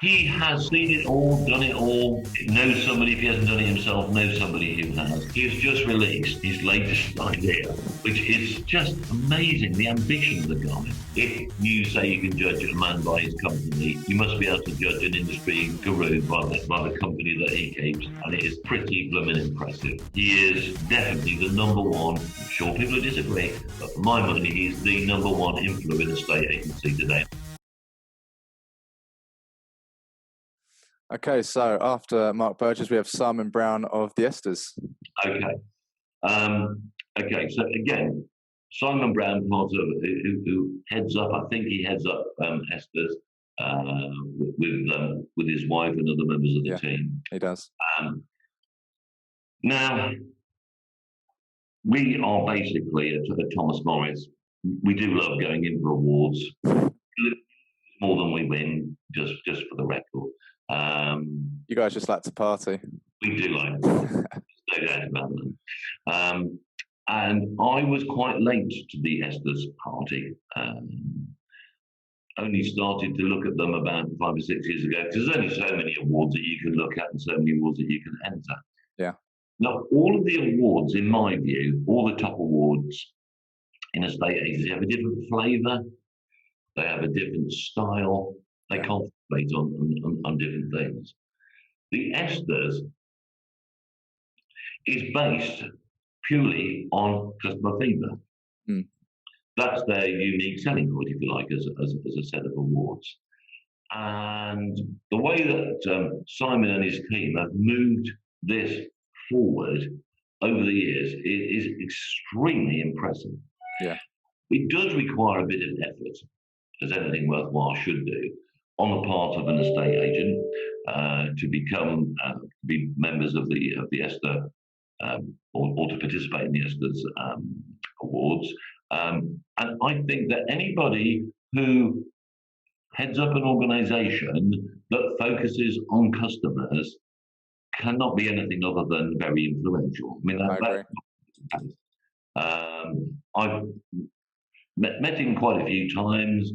He has seen it all, done it all, knows somebody, if he hasn't done it himself, knows somebody who has. He's just released his latest idea, which is just amazing, the ambition of the guy. If you say you can judge a man by his company, you must be able to judge an industry guru by the company that he keeps, and it is pretty blooming impressive. He is definitely the number one, I'm sure people disagree, but for my money, he's the number one influence estate agency today. Okay, so after Mark Burgess, we have Simon Brown of the Esters. Okay. Okay, so again, Simon Brown, part of who heads up, I think he heads up Esters with his wife and other members of the team. He does. Now, we are basically at Thomas Morris. We do love going in for awards, more than we win, just for the record. You guys just like to party. We do like no doubt about that. And I was quite late to the Esters party. Only started to look at them about 5 or 6 years ago, because there's only so many awards that you can look at and so many awards that you can enter. Yeah. Now, all of the awards, in my view, all the top awards in estate agency have a different flavour. They have a different style. They concentrate on different things. The Esters is based purely on customer feedback. That's their unique selling point, if you like, as a set of awards. And the way that Simon and his team have moved this forward over the years is extremely impressive. Yeah. It does require a bit of effort, as anything worthwhile should do, on the part of an estate agent to become be members of the Esther or to participate in the Esther's awards. And I think that anybody who heads up an organisation that focuses on customers cannot be anything other than very influential. I mean, I've met him quite a few times.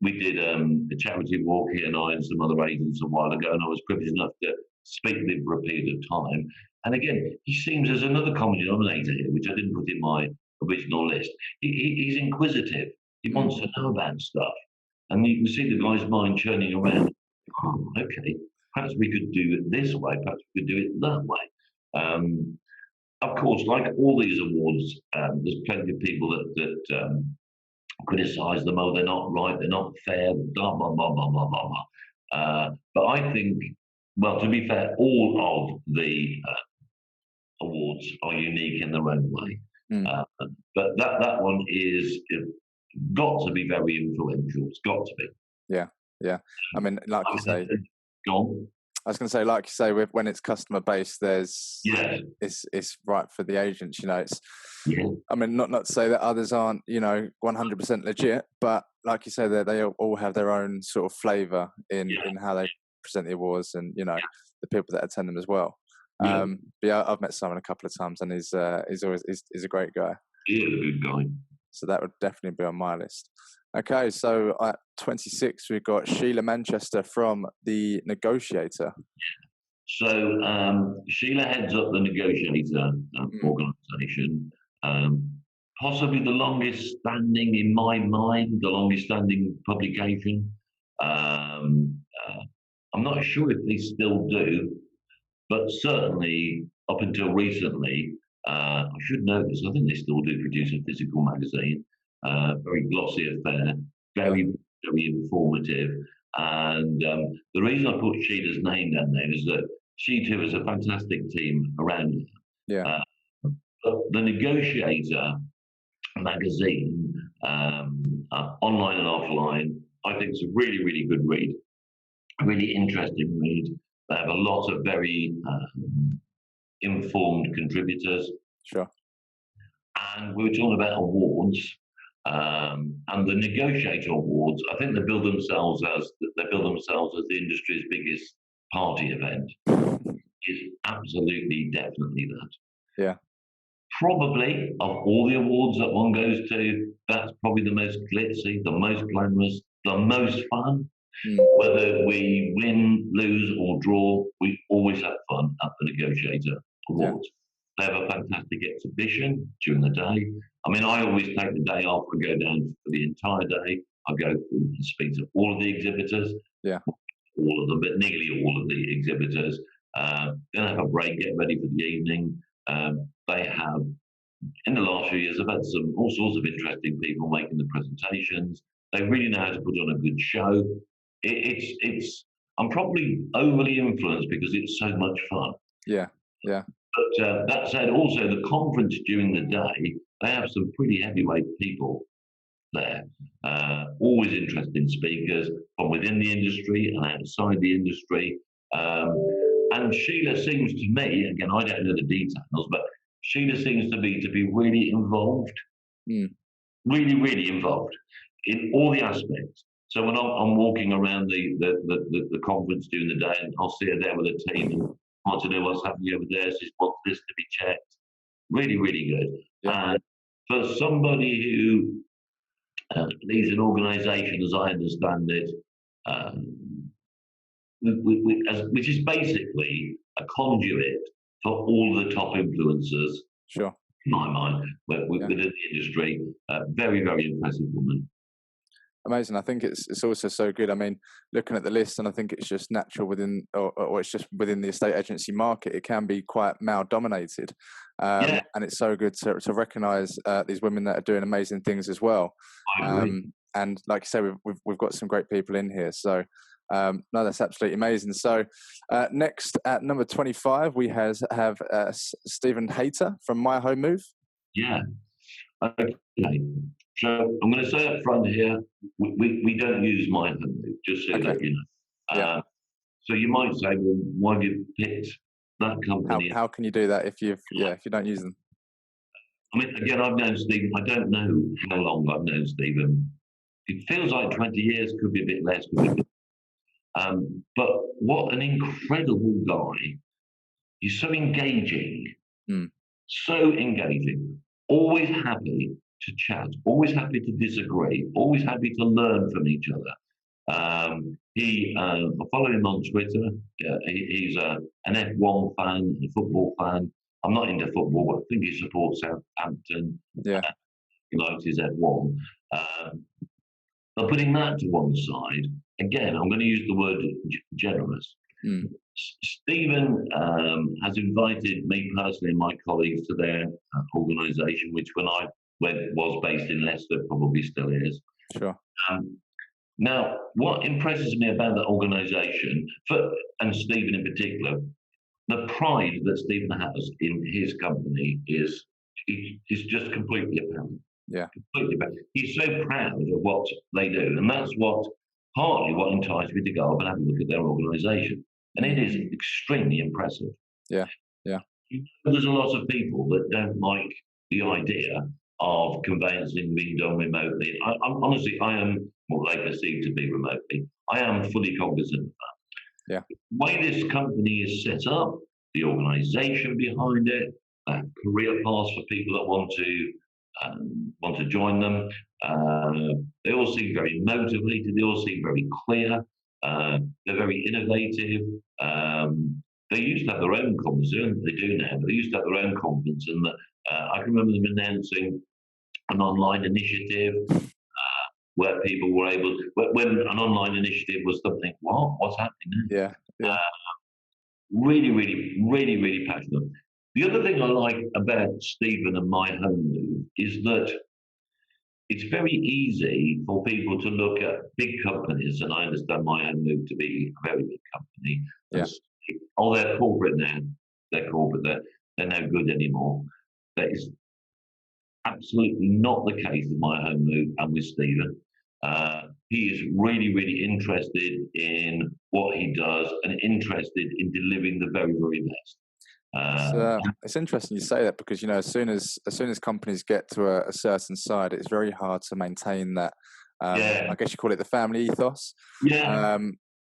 We did a charity walk, he and I and some other agents a while ago, and I was privileged enough to speak with him for a period of time. And again, he seems, as another common denominator here, which I didn't put in my original list, he's inquisitive. He wants to know about stuff. And you can see the guy's mind churning around. Oh, okay, perhaps we could do it this way, perhaps we could do it that way. Of course, like all these awards, there's plenty of people that criticise them. Oh, they're not right, they're not fair, blah, blah, blah, blah, blah, blah, blah. But I think, well, to be fair, all of the awards are unique in their own way. But that one is got to be very influential. It's got to be. Yeah, yeah. I mean, like you say, go on. I was going to say, like you say, when it's customer based, there's it's right for the agents. You know, it's. Yeah. I mean, not to say that others aren't, 100% legit, but like you say, they all have their own sort of flavour in how they present the awards, and the people that attend them as well. Yeah. But yeah, I've met Simon a couple of times, and he's a great guy. He is a good guy. So that would definitely be on my list. Okay, so at 26, we've got Sheila Manchester from the Negotiator. So Sheila heads up the Negotiator organisation. Possibly the longest standing, in my mind, the longest standing publication. I'm not sure if they still do, but certainly up until recently, I should know this, I think they still do produce a physical magazine. Very glossy affair, very, very informative. And the reason I put Sheila's name down there is that she too has a fantastic team around her. Yeah. The Negotiator magazine, online and offline, I think it's a really, really good read, a really interesting read. They have a lot of very informed contributors. Sure. And we were talking about awards, and the Negotiator Awards. I think they bill themselves as the industry's biggest party event. It's absolutely, definitely that. Yeah. Probably of all the awards that one goes to, that's probably the most glitzy, the most glamorous, the most fun. Whether we win, lose, or draw, we always have fun at the Negotiator Awards. They have a fantastic exhibition during the day. I mean, I always take the day off and go down for the entire day. I go and speak to all of the exhibitors. Yeah. All of them, but nearly all of the exhibitors. Then have a break, get ready for the evening. They have, in the last few years, I've had all sorts of interesting people making the presentations. They really know how to put on a good show. I'm probably overly influenced because it's so much fun. Yeah. But that said, also the conference during the day, they have some pretty heavyweight people there. Always interesting speakers from within the industry and outside the industry. And Sheila seems to me, again, I don't know the details, but Sheila seems to be really involved, really, really involved in all the aspects. So when I'm walking around the conference during the day, and I'll see her there with a team and want to know what's happening over there, she wants this to be checked. Really, really good. Yeah. And for somebody who leads an organisation, as I understand it, which is basically a conduit for all the top influencers. Sure. In my mind, within the industry, very, very impressive woman. Amazing. I think it's also so good. I mean, looking at the list, and I think it's just natural within, or it's just within the estate agency market, it can be quite male dominated. And it's so good to recognise these women that are doing amazing things as well. And like you say, we've got some great people in here. So no, that's absolutely amazing. So next at number 25, we have Stephen Hayter from My Home Move. Yeah. Okay. So I'm going to say up front here, we don't use My Home Move, just so that you know. So you might say, well, why have you picked that company? How can you do that if you don't use them? I mean, again, I've known Stephen. I don't know how long I've known Stephen. It feels like 20 years, could be a bit less. But what an incredible guy. He's so engaging. So engaging. Always happy to chat. Always happy to disagree. Always happy to learn from each other. I follow him on Twitter. He's an F1 fan, a football fan. I'm not into football, but I think he supports Southampton. Yeah. He likes his F1. But putting that to one side, again, I'm going to use the word generous. Stephen has invited me personally and my colleagues to their organisation, which when I went was based in Leicester, probably still is. Sure. Now, what impresses me about that organisation, and Stephen in particular, the pride that Stephen has in his company is just completely apparent. Yeah. Completely apparent. He's so proud of what they do, and that's partly what enticed me to go up and have a look at their organisation. And it is extremely impressive. Yeah. There's a lot of people that don't like the idea of conveyancing being done remotely. Honestly, I am what they perceive to be remotely. I am fully cognizant of that. Yeah. The way this company is set up, the organisation behind it, career paths for people that want to join them. They all seem very motivated. They all seem very clear. They're very innovative. They used to have their own conference. They do now, but they used to have their own conference. And I can remember them announcing an online initiative where people were able to, when an online initiative was something, what's happening now? Yeah. Really, really, really, really passionate. The other thing I like about Stephen and My Home Move is that it's very easy for people to look at big companies, and I understand My Home Move to be a very big company. Yeah. They're corporate now. They're corporate. They're no good anymore. That is absolutely not the case with My Home Move and with Stephen. He is really, really interested in what he does and interested in delivering the very, very best. It's interesting you say that because as soon as companies get to a certain side, it's very hard to maintain that. I guess you call it the family ethos. Yeah.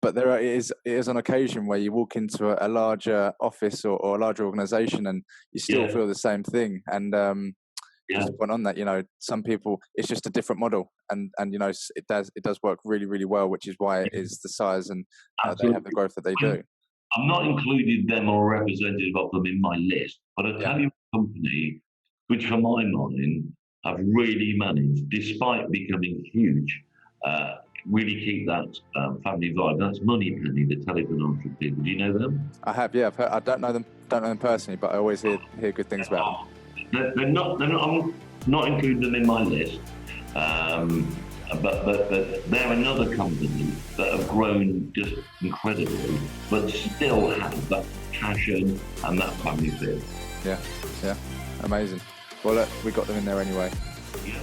But it is on occasion where you walk into a larger office or a larger organisation and you still feel the same thing. And just a point on that. You know, some people, it's just a different model, and you know, it does work really, really well, which is why it is the size and they have the growth that they do. I'm not included them or representative of them in my list, but I'll tell you a company which, for my mind, have really managed, despite becoming huge, really keep that family vibe. That's Moneypenny, the telephone answering people. Do you know them? I have, yeah. I've heard, I don't know them personally, but I always hear good things about them. They're not. I'm not including them in my list. But they're another company that have grown just incredibly, but still have that passion and that family feel. Yeah, amazing. Well, look, we got them in there anyway. Yeah.